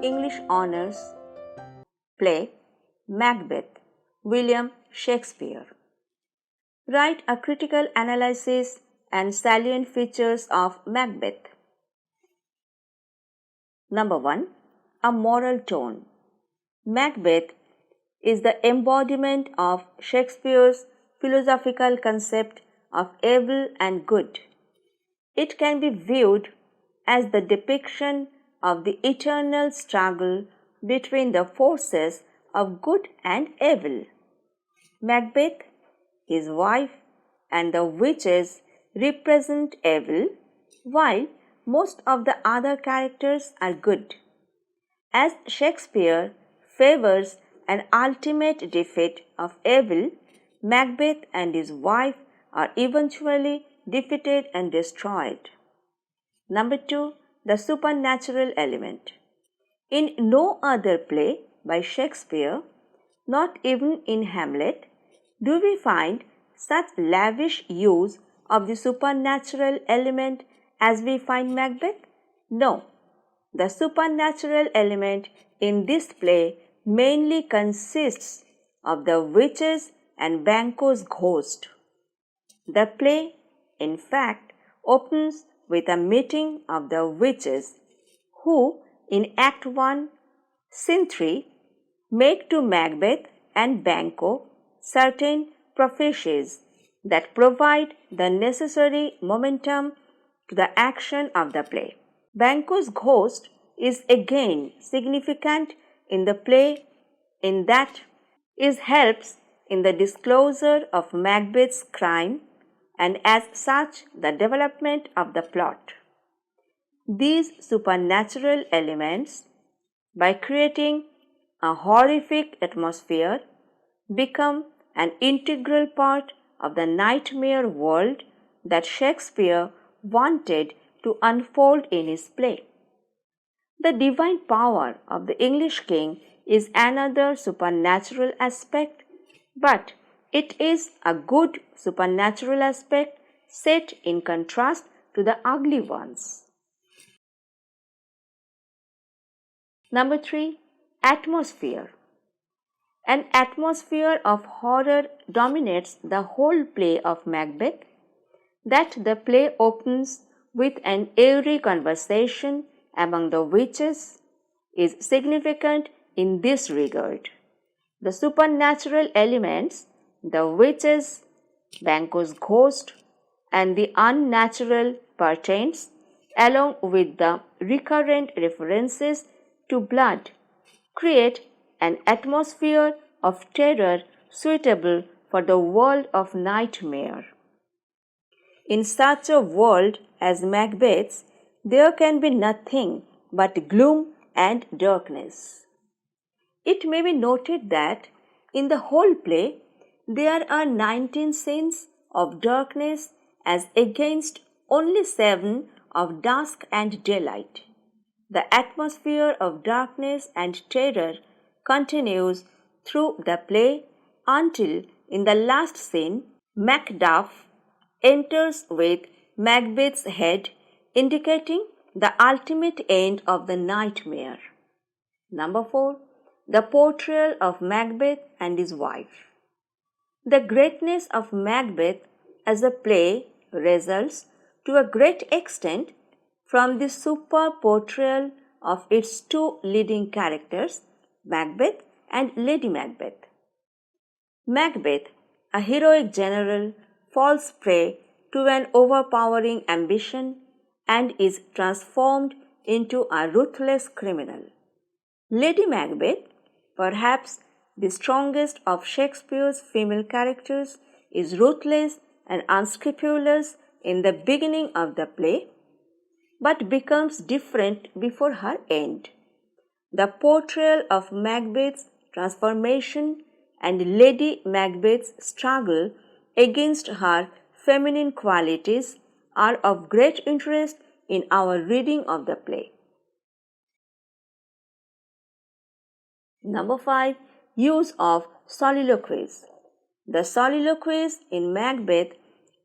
English Honours play Macbeth, William Shakespeare. Write a critical analysis and salient features of Macbeth. Number 1. A moral tone. Macbeth is the embodiment of Shakespeare's philosophical concept of evil and good. It can be viewed as the depiction of the eternal struggle between the forces of good and evil. Macbeth, his wife, and the witches represent evil, while most of the other characters are good. As Shakespeare favors an ultimate defeat of evil, Macbeth and his wife are eventually defeated and destroyed. Number 2. The supernatural element. In no other play by Shakespeare, not even in Hamlet, do we find such lavish use of the supernatural element as we find Macbeth? No. The supernatural element in this play mainly consists of the witches and Banquo's ghost. The play, in fact, opens with a meeting of the witches who, in Act 1, Scene 3, make to Macbeth and Banquo certain prophecies that provide the necessary momentum to the action of the play. Banquo's ghost is again significant in the play in that it helps in the disclosure of Macbeth's crime and as such the development of the plot. These supernatural elements, by creating a horrific atmosphere, become an integral part of the nightmare world that Shakespeare wanted to unfold in his play. The divine power of the English king is another supernatural aspect, but it is a good supernatural aspect set in contrast to the ugly ones. Number 3. Atmosphere. An atmosphere of horror dominates the whole play of Macbeth. That the play opens with an eerie conversation among the witches is significant in this regard. The supernatural elements, the witches, Banquo's ghost, and the unnatural pertains, along with the recurrent references to blood, create an atmosphere of terror suitable for the world of nightmare. In such a world as Macbeth's, there can be nothing but gloom and darkness. It may be noted that in the whole play, there are 19 scenes of darkness as against only 7 of dusk and daylight. The atmosphere of darkness and terror continues through the play until in the last scene, Macduff enters with Macbeth's head, indicating the ultimate end of the nightmare. Number 4. The portrayal of Macbeth and his wife. The greatness of Macbeth as a play results to a great extent from the superb portrayal of its two leading characters, Macbeth and Lady Macbeth. Macbeth, a heroic general, falls prey to an overpowering ambition and is transformed into a ruthless criminal. Lady Macbeth, perhaps the strongest of Shakespeare's female characters, is ruthless and unscrupulous in the beginning of the play, but becomes different before her end. The portrayal of Macbeth's transformation and Lady Macbeth's struggle against her feminine qualities are of great interest in our reading of the play. Number 5. Use of soliloquies. The soliloquies in Macbeth,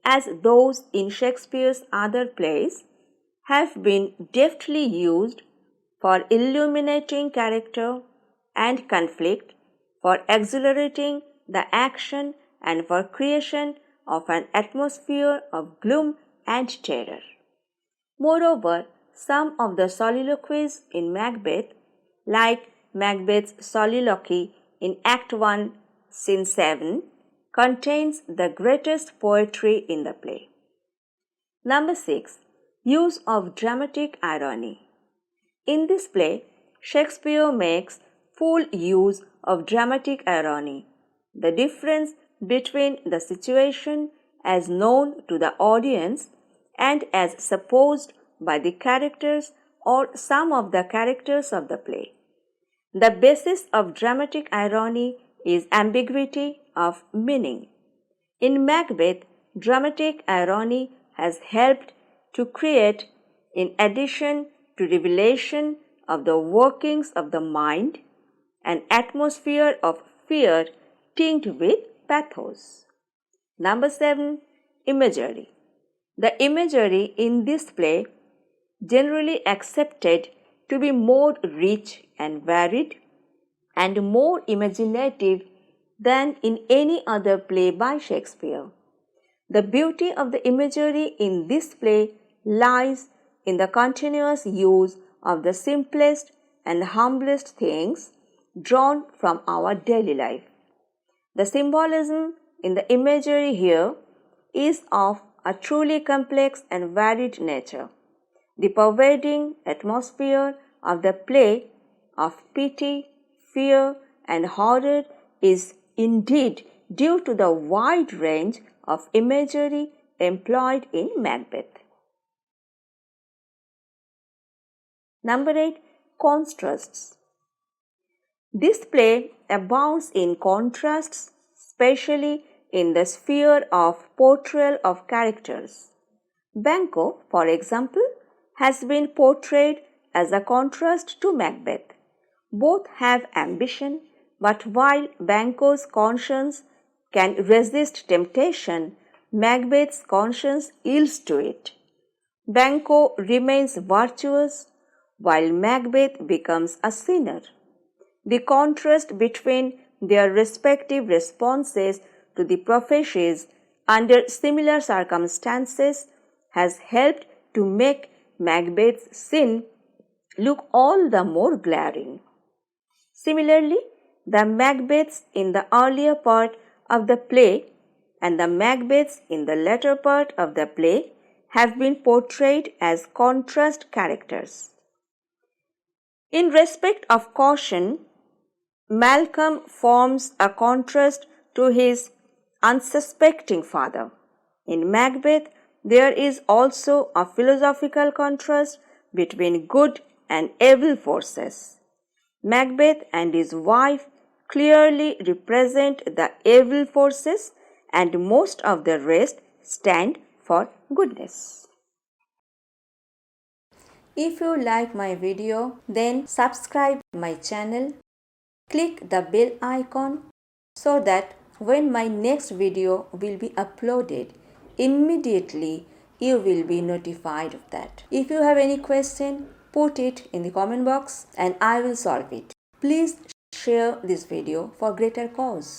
as those in Shakespeare's other plays, have been deftly used for illuminating character and conflict, for exhilarating the action, and for creation of an atmosphere of gloom and terror. Moreover, some of the soliloquies in Macbeth, like Macbeth's soliloquy in Act 1, Scene 7, contains the greatest poetry in the play. Number 6. Use of dramatic irony. In this play, Shakespeare makes full use of dramatic irony, the difference between the situation as known to the audience and as supposed by the characters or some of the characters of the play. The basis of dramatic irony is ambiguity of meaning. In Macbeth, dramatic irony has helped to create, in addition to revelation of the workings of the mind, an atmosphere of fear tinged with pathos. Number 7. Imagery. The imagery in this play, generally accepted to be more rich and varied and more imaginative than in any other play by Shakespeare. The beauty of the imagery in this play lies in the continuous use of the simplest and humblest things drawn from our daily life. The symbolism in the imagery here is of a truly complex and varied nature. The pervading atmosphere of the play of pity, fear, and horror is indeed due to the wide range of imagery employed in Macbeth. Number 8. Contrasts. This play abounds in contrasts, especially in the sphere of portrayal of characters. Banquo, for example, has been portrayed as a contrast to Macbeth. Both have ambition, but while Banquo's conscience can resist temptation, Macbeth's conscience yields to it. Banquo remains virtuous, while Macbeth becomes a sinner. The contrast between their respective responses to the prophecies under similar circumstances has helped to make Macbeth's sin look all the more glaring. Similarly, the Macbeths in the earlier part of the play and the Macbeths in the latter part of the play have been portrayed as contrast characters. In respect of caution, Malcolm forms a contrast to his unsuspecting father. In Macbeth, there is also a philosophical contrast between good and evil forces. Macbeth and his wife clearly represent the evil forces, and most of the rest stand for goodness. If you like my video, then subscribe my channel. Click the bell icon so that when my next video will be uploaded, immediately you will be notified of that. If you have any question, put it in the comment box and I will solve it. Please share this video for greater cause.